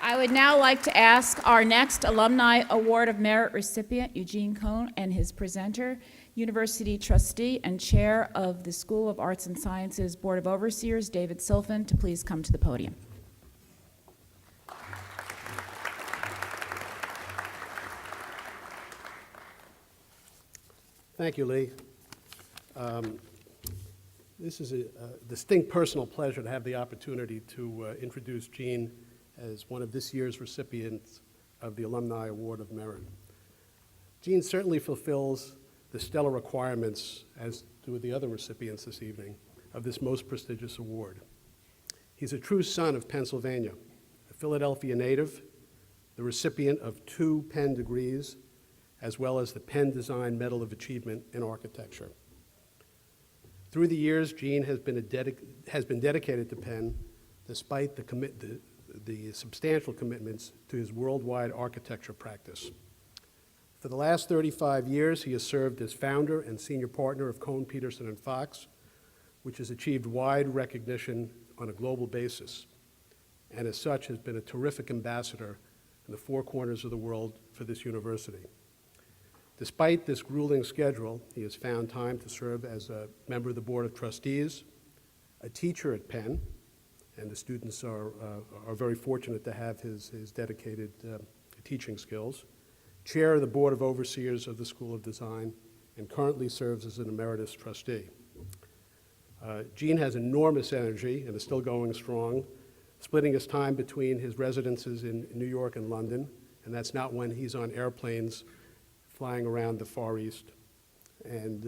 I would now like to ask our next Alumni Award of Merit recipient, Eugene Kohn, and his presenter, University Trustee and Chair of the School of Arts and Sciences Board of Overseers, David Silfen, to please come to the podium. Thank you, Lee. This is a distinct personal pleasure to have the opportunity to introduce Gene as one of this year's recipients of the Alumni Award of Merit. Gene certainly fulfills the stellar requirements, as do the other recipients this evening, of this most prestigious award. He's a true son of Pennsylvania, a Philadelphia native, the recipient of 2 Penn degrees, as well as the Penn Design Medal of Achievement in Architecture. Through the years, Gene has been dedicated to Penn despite the substantial commitments to his worldwide architecture practice. For the last 35 years, he has served as founder and senior partner of Kohn, Peterson & Fox, which has achieved wide recognition on a global basis, and as such has been a terrific ambassador in the 4 corners of the world for this university. Despite this grueling schedule, he has found time to serve as a member of the Board of Trustees, a teacher at Penn, and the students are very fortunate to have his dedicated teaching skills, chair of the Board of Overseers of the School of Design, and currently serves as an emeritus trustee. Gene has enormous energy and is still going strong, splitting his time between his residences in New York and London, and that's not when he's on airplanes flying around the Far East, and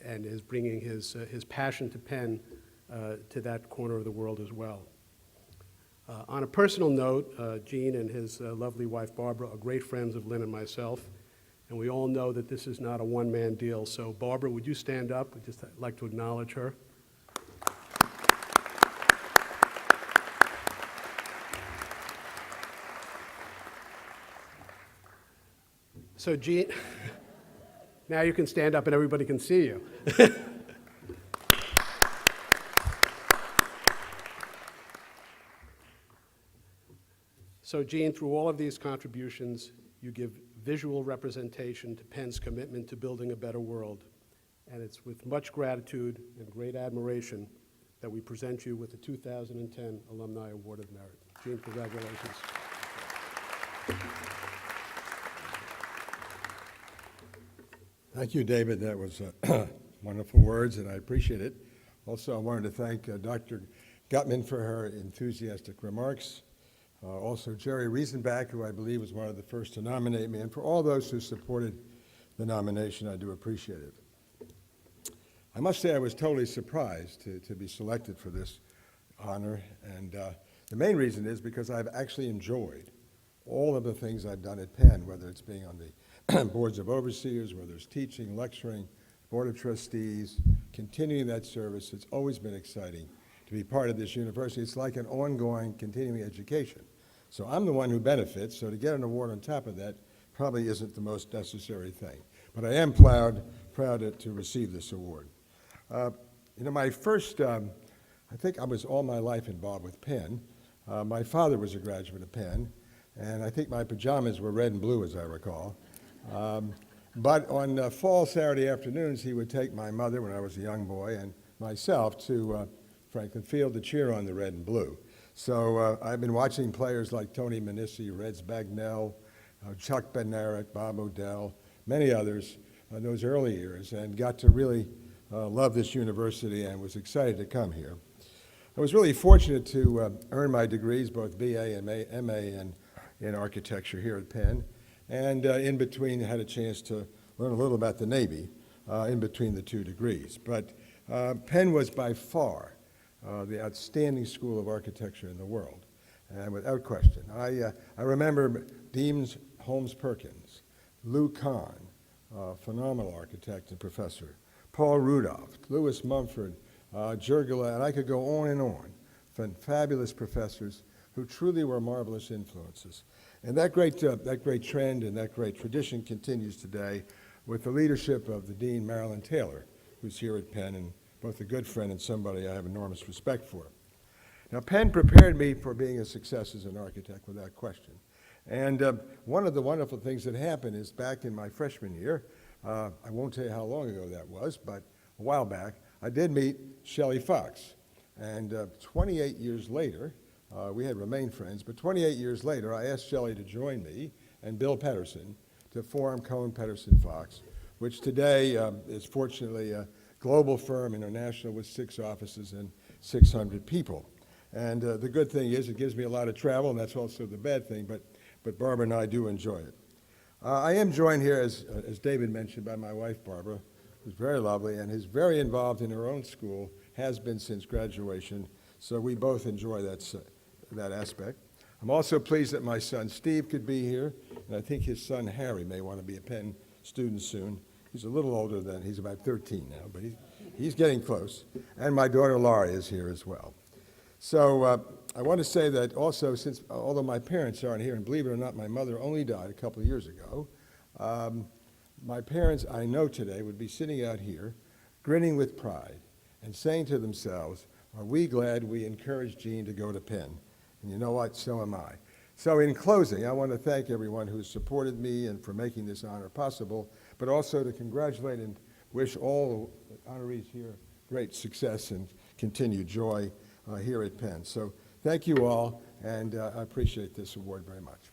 is bringing his passion to Penn to that corner of the world as well. On a personal note, Gene and his lovely wife Barbara are great friends of Lynn and myself, and we all know that this is not a one-man deal. So Barbara, would you stand up? I'd just like to acknowledge her. So Gene, now you can stand up and everybody can see you. So Gene, through all of these contributions, you give visual representation to Penn's commitment to building a better world. And it's with much gratitude and great admiration that we present you with the 2010 Alumni Award of Merit. Gene, congratulations. Thank you, David. That was wonderful words, and I appreciate it. Also, I wanted to thank Dr. Gutman for her enthusiastic remarks. Also, Jerry Riesenbach, who I believe was one of the first to nominate me, and for all those who supported the nomination, I do appreciate it. I must say I was totally surprised to be selected for this honor, and the main reason is because I've actually enjoyed all of the things I've done at Penn, whether it's being on the boards of overseers, whether it's teaching, lecturing, board of trustees, continuing that service. It's always been exciting to be part of this university. It's like an ongoing continuing education. So I'm the one who benefits, so to get an award on top of that probably isn't the most necessary thing. But I am proud to receive this award. My first, I think I was all my life involved with Penn. My father was a graduate of Penn, and I think my pajamas were red and blue, as I recall. But on fall Saturday afternoons, he would take my mother, when I was a young boy, and myself to Franklin Field to cheer on the red and blue. So I've been watching players like Tony Manissi, Reds Bagnell, Chuck Bednarik, Bob Odell, many others in those early years, and got to really love this university and was excited to come here. I was really fortunate to earn my degrees, both BA and MA in architecture here at Penn. And in between, I had a chance to learn a little about the Navy in between the 2 degrees. But Penn was by far the outstanding school of architecture in the world, and without question. I remember Deems Holmes Perkins, Lou Kohn, phenomenal architect and professor, Paul Rudolph, Louis Mumford, Gala, and I could go on and on. Fabulous professors who truly were marvelous influences. And that great trend and that great tradition continues today with the leadership of the Dean Marilyn Taylor, who's here at Penn, and both a good friend and somebody I have enormous respect for. Now, Penn prepared me for being a success as an architect without question. And one of the wonderful things that happened is back in my freshman year, I won't tell you how long ago that was, but a while back, I did meet Shelley Fox. And 28 years later, we had remained friends, but 28 years later, I asked Shelley to join me and Bill Pedersen to form Kohn Pedersen Fox, which today is fortunately a global firm, international, with 6 offices and 600 people. And the good thing is it gives me a lot of travel, and that's also the bad thing, but Barbara and I do enjoy it. I am joined here, as David mentioned, by my wife, Barbara, who's very lovely and is very involved in her own school, has been since graduation, so we both enjoy that aspect. I'm also pleased that my son Steve could be here, and I think his son Harry may want to be a Penn student soon. He's a little older than, he's about 13 now, but he's getting close. And my daughter Laurie is here as well. So I want to say that also, since although my parents aren't here, and believe it or not, my mother only died a couple of years ago, my parents, I know today, would be sitting out here grinning with pride and saying to themselves, are we glad we encouraged Gene to go to Penn? And you know what? So am I. So in closing, I want to thank everyone who's supported me and for making this honor possible, but also to congratulate and wish all the honorees here great success and continued joy here at Penn. So thank you all, and I appreciate this award very much.